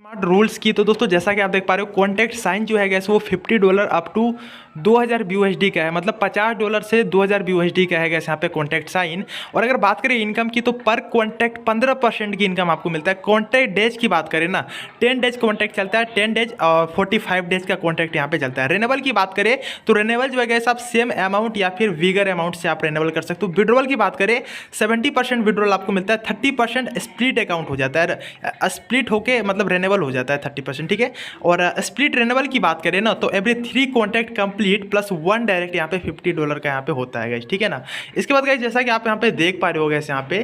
Smart rules की तो दोस्तों जैसा कि आप देख पा रहे हो कॉन्टैक्ट साइन जो है गैस वो $50 अप टू 2000 BUSD का है, मतलब $50 से 2000 BUSD का है गैस यहाँ पे कॉन्टैक्ट साइन। और अगर बात करें इनकम की तो पर कॉन्टैक्ट 15% की इनकम आपको मिलता है। कॉन्टैक्ट डेज की बात करें ना 10 डेज कॉन्टैक्ट चलता है, 10 डेज और 45 डेज का कॉन्टैक्ट यहाँ पे चलता है। रेनेबल की बात करें तो रेनेबल जो है गैस आप सेम अमाउंट या फिर विगर अमाउंट से आप रेनेबल कर सकते हो। विड्रॉल की बात करें 70% विड्रॉल आपको मिलता है, 30% स्प्लिट अकाउंट हो जाता है, स्प्लिट होके मतलब रेनेबल हो जाता है 30%, ठीक है। और स्प्लिट रेनेबल की बात करें ना तो every 3 contact complete plus 1 direct यहाँ पे $50 का यहाँ पे होता है गाइस, ठीक है ना। इसके बाद गाइस जैसा कि आप यहाँ पे देख पा रहे हो गैस यहाँ पे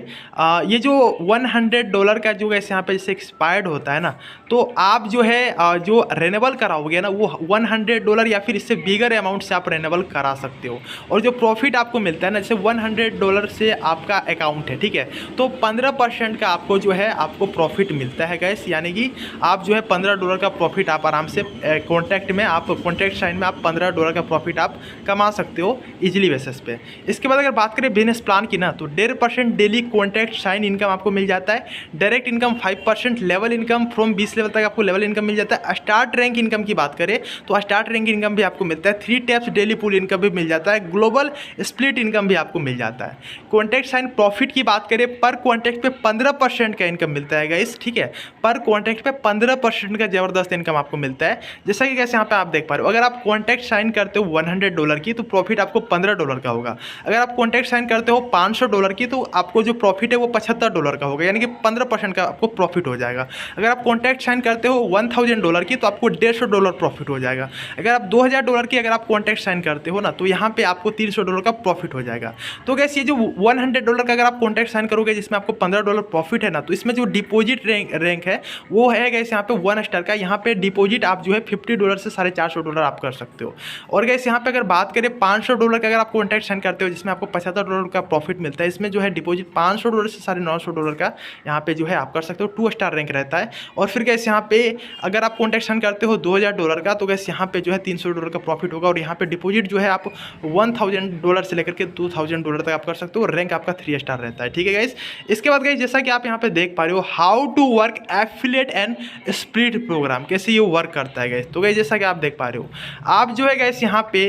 ये जो $100 का जो गैस यहाँ पे जैसे एक्सपायर्ड होता है ना तो आप जो है जो रेनेबल कराओगे ना वो $100 या फिर इससे बिगर अमाउंट से आप रेनेबल करा सकते हो। और जो प्रॉफिट आपको मिलता है ना जैसे $100 से आपका अकाउंट है, ठीक है, तो 15% का आपको जो है आपको प्रॉफिट मिलता है गैस, यानी कि आप जो है $15 का प्रॉफिट आप आराम से कॉन्टैक्ट में आप कॉन्टैक्ट साइन में आप $15 का प्रॉफिट आप कमा सकते हो इजीली बेसिस पे। इसके बाद अगर बात करें बिजनेस प्लान की ना तो 1.5% डेली कॉन्टैक्ट साइन इनकम आपको मिल जाता है। Direct income 5%, level income from 20 level तक आपको लेवल इनकम मिल जाता है। स्टार्ट रैंक इनकम की बात करें तो स्टार्ट रैंक इनकम भी आपको मिलता है। 3 टैप्स डेली पूल इनकम भी मिल जाता है। ग्लोबल स्प्लिट इनकम भी आपको मिल जाता है। कॉन्टैक्ट साइन प्रॉफिट की बात करें पर कॉन्टैक्ट पे 15% का इनकम मिलता है गाइस, ठीक है, पर कॉन्टैक्ट पे 15% का जबरदस्त इनकम आपको मिलता है। जैसा कि कैसे यहाँ पे आप देख पा रहे हो अगर आप कॉन्टैक्ट साइन करते हो $100 की तो प्रॉफिट आपको $15 का होगा। अगर आप कॉन्टैक्ट साइन करते हो $500 की तो आपको जो प्रॉफिट है वो $75 का होगा, यानी कि 15% का आपको प्रॉफिट हो जाएगा। अगर आप कॉन्टैक्ट साइन करते हो $1000 की तो आपको $150 प्रॉफिट हो जाएगा। अगर आप $2000 की अगर आप कॉन्टैक्ट साइन करते हो ना तो यहाँ पे आपको $300 का प्रॉफिट हो जाएगा। तो गैस ये जो $100 का अगर आप कॉन्टैक्ट साइन करोगे जिसमें आपको $15 प्रॉफिट है ना तो इसमें जो डिपॉजिट रैंक है वो है गैस यहाँ पे 1 स्टार का। यहाँ पे डिपॉजिट आप जो है $50 से $450 आप कर सकते हो। और गैस यहाँ पे अगर बात करें $500 का अगर आप कॉन्टैक्ट साइन करते हो जिसमें आपको $75 का प्रॉफिट मिलता है, इसमें जो है डिपॉजिट $500 से $950 का यहाँ पे जो है आप कर सकते हो। 2 स्टार रैंक रहता है। और फिर गैस यहाँ पे अगर आप कॉन्टैक्ट साइन करते हो $2000 का तो गैस यहाँ पे जो है $300 का प्रॉफिट होगा। और यहाँ पे डिपॉजिट जो है आप $1000 से लेकर के $2000 तक आप कर सकते हो। रैंक आपका 3 स्टार रहता है, ठीक है गाइस। इसके बाद गाइस जैसा कि आप यहाँ पे देख पा रहे हो how to work affiliate and split program, कैसे ये वर्क करता है गाइस। तो गाइस जैसा कि आप देख पा रहे हो आप जो है गाइस यहाँ पे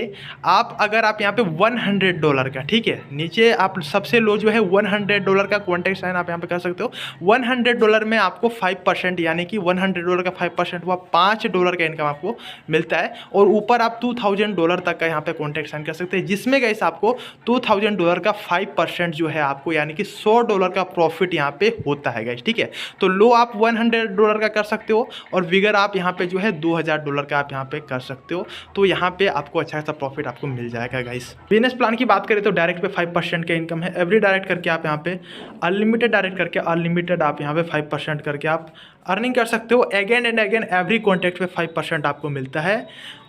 आप अगर आप यहाँ पे $100 का, ठीक है, नीचे आप सबसे लो जो है $100 का कॉन्टैक्ट साइन आप यहाँ पे कर सकते हो। $100 में आपको 5% यानी कि $100 का 5% हुआ $5 का इनकम आपको मिलता है। और ऊपर आप $2000 तक का यहाँ पे कॉन्टैक्ट साइन कर सकते हैं जिसमें गाइस आपको $2000 का 5% जो है आपको यानी कि $100 का प्रॉफिट यहाँ पे होता है गाइस, ठीक है। तो लो आप $100 का कर सकते हो और बिगर आप यहाँ पे जो है $2000 का आप यहाँ पे कर सकते हो। तो यहाँ पे आपको अच्छा सा प्रॉफिट आपको मिल जाएगा गाइस। बिजनेस प्लान की बात करें तो डायरेक्ट पे 5% का इनकम है। एवरी डायरेक्ट करके आप यहाँ पे अनलिमिटेड डायरेक्ट करके अनलिमिटेड आप यहाँ पे 5% करके आप अर्निंग कर सकते हो। Again and again every contact पे 5% आपको मिलता है।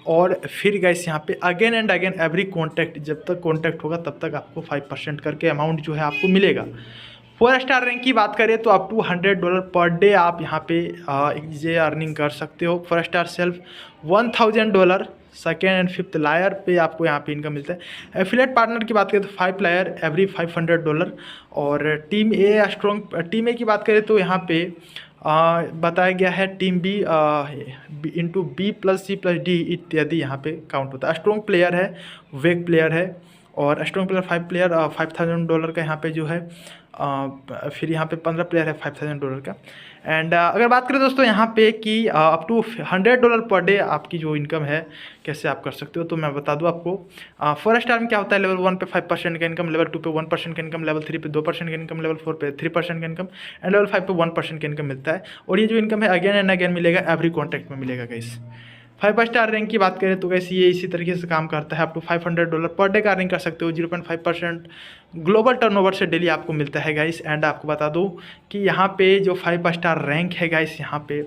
और फिर गाइस यहाँ पे again and again every contact जब तक कॉन्टैक्ट होगा तब तक आपको 5% करके अमाउंट जो है आपको मिलेगा। 4 स्टार रैंक की बात करें तो अप टू $100 पर डे आप यहाँ पे ये अर्निंग कर सकते हो। 4 star self $1000, second and fifth layer पे आपको यहाँ पे इनकम मिलता है। एफिलिएट पार्टनर की बात करें तो 5 लायर एवरी $500। और team A strong team A की बात करें तो यहाँ पे बताया गया है team B into B plus C plus D इत्यादि यहाँ पे काउंट होता है। स्ट्रॉन्ग प्लेयर है, वेक प्लेयर है और स्ट्रॉन्ग प्लेयर 5 प्लेयर $5000 का यहाँ पे जो है फिर यहाँ पे 15 प्लेयर है $5000 का। एंड अगर बात करें दोस्तों यहाँ पे कि अप टू $100 पर डे आपकी जो इनकम है कैसे आप कर सकते हो तो मैं बता दूं आपको। 4 स्टार में क्या होता है, लेवल 1 पे 5% का इनकम, लेवल 2 पे 1% का इनकम, लेवल 3 पे 2% का इनकम, लेवल 4 पे 3% का इनकम एंड लेवल 5 पे 1% का इनकम मिलता है। और ये जो इनकम है अगेन एंड अगेन मिलेगा, एवरी कॉन्टैक्ट में मिलेगा गाइस। 5 स्टार रैंक की बात करें तो गैस ये इसी तरीके से काम करता है। आप टू $500 पर डे का अर्निंग कर सकते हो। 0.5% ग्लोबल टर्नओवर से डेली आपको मिलता है गाइस। एंड आपको बता दूं कि यहाँ पे जो 5 स्टार रैंक है गाइस यहाँ पे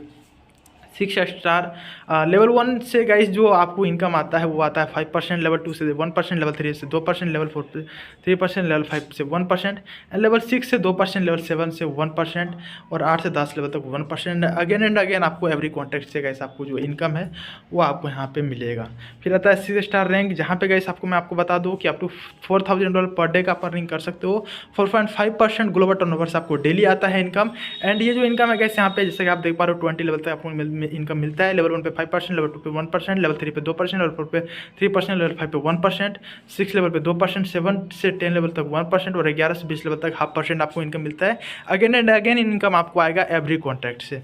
6 स्टार लेवल 1 से गाइस जो आपको इनकम आता है वो आता है 5%, लेवल 2 से 1%, लेवल 3 से 2%, लेवल 4 से 3%, लेवल 5 से 1%, एंड लेवल 6 से 2%, लेवल 7 से 1% और 8 से 10 लेवल तक 1%। अगेन एंड अगेन आपको एवरी कॉन्ट्रैक्ट से गाइस आपको जो इनकम है वो आपको यहाँ पे मिलेगा। फिर आता है 6 स्टार रैंक, जहाँ पे गाइस आपको मैं आपको बता दूँ कि अप टू $4000 पर डे का आप अर्निंग कर सकते हो। 4.5% ग्लोबल टर्नओवर से आपको डेली आता है इनकम। एंड ये जो इनकम है गाइस यहाँ पे जैसे कि आप देख पा रहे हो 20 लेवल तक आपको इनकम मिलता है। लेवल 1 पे 5%, लेवल 2 पे 1%, लेवल 3 पे 2%, लेवल 4 पे 3%, लेवल 5 पे 1%, 6 लेवल पे 2%, 7 से 10 लेवल तक 1% और 11 से 20 लेवल तक 0.5% आपको इनकम मिलता है। अगेन एंड अगेन इनकम आपको आएगा एवरी कॉन्ट्रैक्ट से।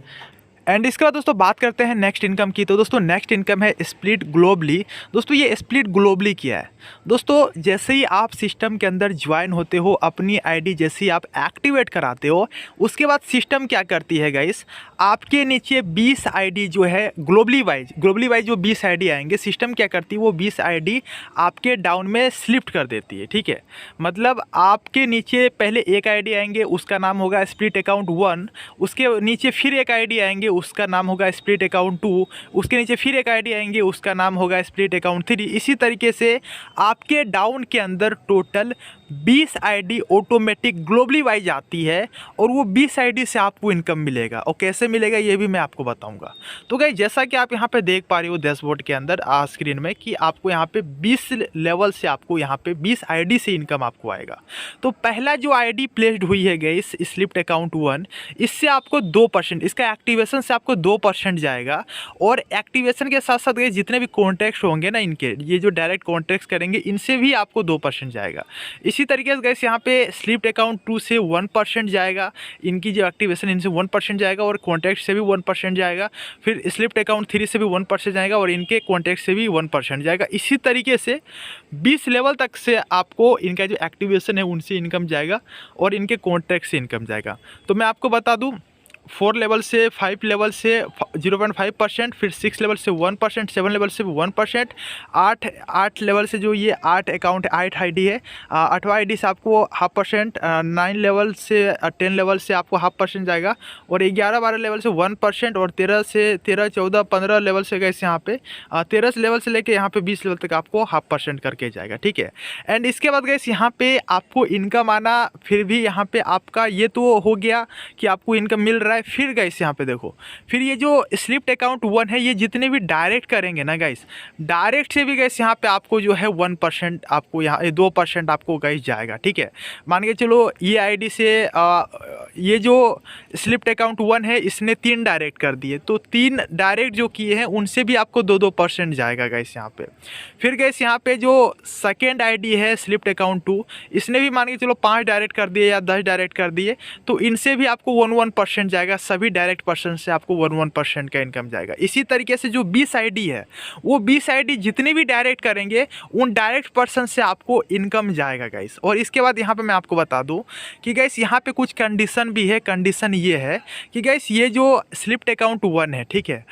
एंड इसके बाद दोस्तों बात करते हैं नेक्स्ट इनकम की। तो दोस्तों नेक्स्ट इनकम है स्प्लिट ग्लोबली। दोस्तों ये स्प्लिट ग्लोबली क्या है? दोस्तों जैसे ही आप सिस्टम के अंदर ज्वाइन होते हो, अपनी आईडी जैसे ही आप एक्टिवेट कराते हो, उसके बाद सिस्टम क्या करती है गाइस, आपके नीचे 20 आईडी जो है ग्लोबली वाइज जो 20 आईडी आएंगे, सिस्टम क्या करती है वो 20 आईडी आपके डाउन में स्लिप्ट कर देती है। ठीक है, मतलब आपके नीचे पहले एक आईडी आएंगे, उसका नाम होगा स्प्लिट अकाउंट 1, उसके नीचे फिर एक आईडी आएंगे, उसका नाम होगा स्प्लिट अकाउंट 2, उसके नीचे फिर एक आईडी आएंगे, उसका नाम होगा स्प्लिट अकाउंट 3। इसी तरीके से आपके डाउन के अंदर total 20 ID automatic globally wise आती है और वो 20 आईडी से आपको इनकम मिलेगा। और कैसे मिलेगा ये भी मैं आपको बताऊंगा। तो गाइस जैसा कि आप यहाँ पे देख पा रहे हो डैशबोर्ड के अंदर स्क्रीन में कि आपको यहाँ पे 20 लेवल से आपको यहाँ पे 20 आईडी से इनकम आपको आएगा। तो पहला जो आईडी प्लेस्ड हुई है गाइस स्लिप्ट अकाउंट 1, इससे आपको 2%, इसका एक्टिवेशन से आपको 2% जाएगा। और एक्टिवेशन के साथ साथ गाइस जितने भी कॉन्ट्रैक्ट्स होंगे ना इनके, ये जो डायरेक्ट कॉन्ट्रैक्ट्स करेंगे इनसे भी आपको 2% जाएगा। इसी तरीके से गाइस यहाँ पे स्लिप्ट अकाउंट 2 से 1% जाएगा, इनकी जो एक्टिवेशन इनसे 1% जाएगा और कॉन्ट्रैक्ट से भी 1% जाएगा। फिर स्लिप्ट अकाउंट 3 से भी 1% जाएगा और इनके कॉन्ट्रैक्ट से भी 1% जाएगा। इसी तरीके से 20 लेवल तक से आपको इनका जो एक्टिवेशन है उनसे इनकम जाएगा और इनके कॉन्ट्रैक्ट से इनकम जाएगा। तो मैं आपको बता दूँ 4 लेवल से 5 लेवल से 0.5%, फिर 6 लेवल से 1%, 7 लेवल से 1%, 8 लेवल से जो ये 8 अकाउंट 8 आईडी है, 8वां आईडी से आपको 0.5%, 9 लेवल से 10 लेवल से आपको 0.5% जाएगा और 11-12 लेवल से 1% और 13 से 13, 14, 15 लेवल से गए यहाँ पे 13 लेवल से लेके यहाँ पे 20 लेवल तक आपको 0.5% करके जाएगा। ठीक है, एंड इसके बाद गए यहाँ पे आपको इनकम आना, फिर भी यहाँ पे आपका ये तो हो गया कि आपको इनकम मिल रहा है। फिर गाइस यहाँ पे देखो, फिर ये जो स्लिप्ट अकाउंट 1 है, ये जितने भी डायरेक्ट करेंगे ना गाइस, डायरेक्ट से भी गाइस यहाँ पे आपको जो है 1% आपको यहाँ 2% आपको गाइस जाएगा। ठीक है, मान के चलो ये आईडी से ये जो स्लिप्ट अकाउंट 1 है इसने 3 डायरेक्ट कर दिए, तो 3 डायरेक्ट जो किए हैं उनसे भी आपको 2% जाएगा गाइस यहाँ पे। फिर गाइस यहाँ पे जो सेकेंड आईडी है स्लिप्ट अकाउंट 2, इसने भी मान के चलो 5 डायरेक्ट कर दिए या 10 डायरेक्ट कर दिए, तो इनसे भी आपको 1% जाएगा। सभी डायरेक्ट पर्सन से आपको 1% का इनकम जाएगा। इसी तरीके से जो 20 आईडी है, वो 20 आईडी जितने भी डायरेक्ट करेंगे उन डायरेक्ट पर्सन से आपको इनकम जाएगा गाइस। और इसके बाद यहाँ पे मैं आपको बता दूँ कि गाइस यहाँ पे कुछ कंडीशन भी है। कंडीशन ये है कि गाइस ये जो स्लिप्ट अकाउंट 1 है, ठीक है,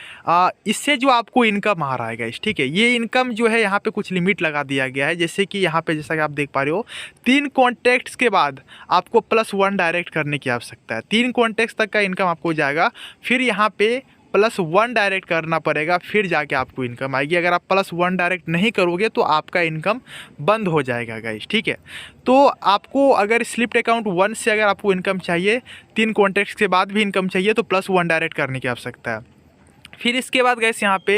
इससे जो आपको इनकम आ रहा है गाइस, ठीक है, ये इनकम जो है यहाँ पे कुछ लिमिट लगा दिया गया है। जैसे कि यहाँ पे जैसा कि आप देख पा रहे हो 3 कॉन्टैक्ट्स के बाद आपको +1 डायरेक्ट करने की आवश्यकता है। 3 कॉन्टैक्ट्स तक का इनकम आपको जाएगा, फिर यहाँ पे +1 डायरेक्ट करना पड़ेगा, फिर जाके आपको इनकम आएगी। अगर आप +1 डायरेक्ट नहीं करोगे तो आपका इनकम बंद हो जाएगा गाइस। ठीक है, तो आपको अगर स्लिप्ट अकाउंट 1 से अगर आपको इनकम चाहिए, 3 कॉन्टैक्ट्स के बाद भी इनकम चाहिए, तो +1 डायरेक्ट करने की आवश्यकता है। फिर इसके बाद गैस यहाँ पे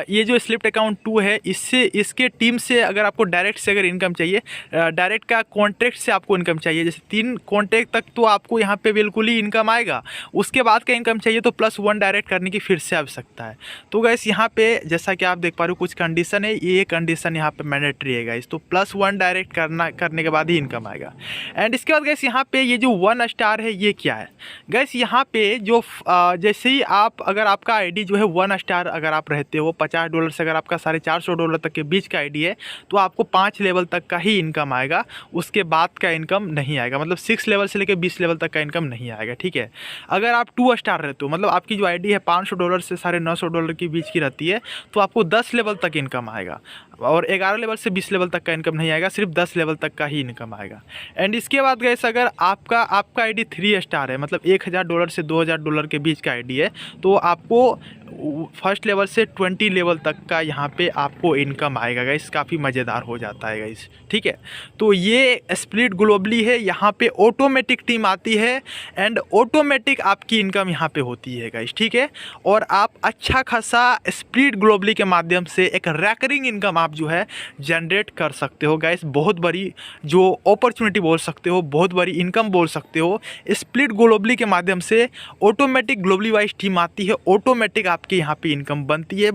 ये जो स्लिप्ट अकाउंट 2 है, इससे इसके टीम से अगर आपको डायरेक्ट से अगर इनकम चाहिए, डायरेक्ट का कॉन्ट्रैक्ट से आपको इनकम चाहिए, जैसे 3 कॉन्ट्रैक्ट तक तो आपको यहाँ पे बिल्कुल ही इनकम आएगा। उसके बाद का इनकम चाहिए तो +1 डायरेक्ट करने की फिर से आवश्यकता है। तो गैस यहाँ पे जैसा कि आप देख पा रहे हो कुछ कंडीशन है, ये कंडीशन यहाँ पे मैंडेटरी है गैस, तो +1 डायरेक्ट करने के बाद ही इनकम आएगा। एंड इसके बाद गैस यहाँ पे ये जो 1 स्टार है ये क्या है गैस, यहाँ पे जो जैसे ही आप अगर आपका आईडी जो है 1 स्टार अगर आप रहते हो, $50 से अगर आपका $450 तक के बीच का आईडी है, तो आपको 5 लेवल तक का ही इनकम आएगा, उसके बाद का इनकम नहीं आएगा। मतलब 6 लेवल से लेकर 20 लेवल तक का इनकम नहीं आएगा। ठीक है, अगर आप 2 स्टार रहते हो, मतलब आपकी जो आईडी है $500 से $950 के बीच की रहती है, तो आपको 10 लेवल तक इनकम आएगा और 11 लेवल से 20 लेवल तक का इनकम नहीं आएगा, सिर्फ 10 लेवल तक का ही इनकम आएगा। एंड इसके बाद गैस अगर आपका आईडी 3 स्टार है, मतलब $1000 से $2000 के बीच का आईडी है, तो आपको फर्स्ट लेवल से 20 लेवल तक का यहाँ पे आपको इनकम आएगा गाइस, काफ़ी मज़ेदार हो जाता है गाइस। ठीक है, तो ये स्प्लिट ग्लोबली है, यहाँ पे ऑटोमेटिक टीम आती है एंड ऑटोमेटिक आपकी इनकम यहाँ पे होती है गाइस। ठीक है, और आप अच्छा खासा स्प्लिट ग्लोबली के माध्यम से एक रैकरिंग इनकम आप जो है जनरेट कर सकते हो गाइस। बहुत बड़ी जो अपॉर्चुनिटी बोल सकते हो, बहुत बड़ी इनकम बोल सकते हो। स्प्लिट ग्लोबली के माध्यम से ऑटोमेटिक ग्लोबली वाइज टीम आती है, ऑटोमेटिक आपके यहाँ पे इनकम बनती है।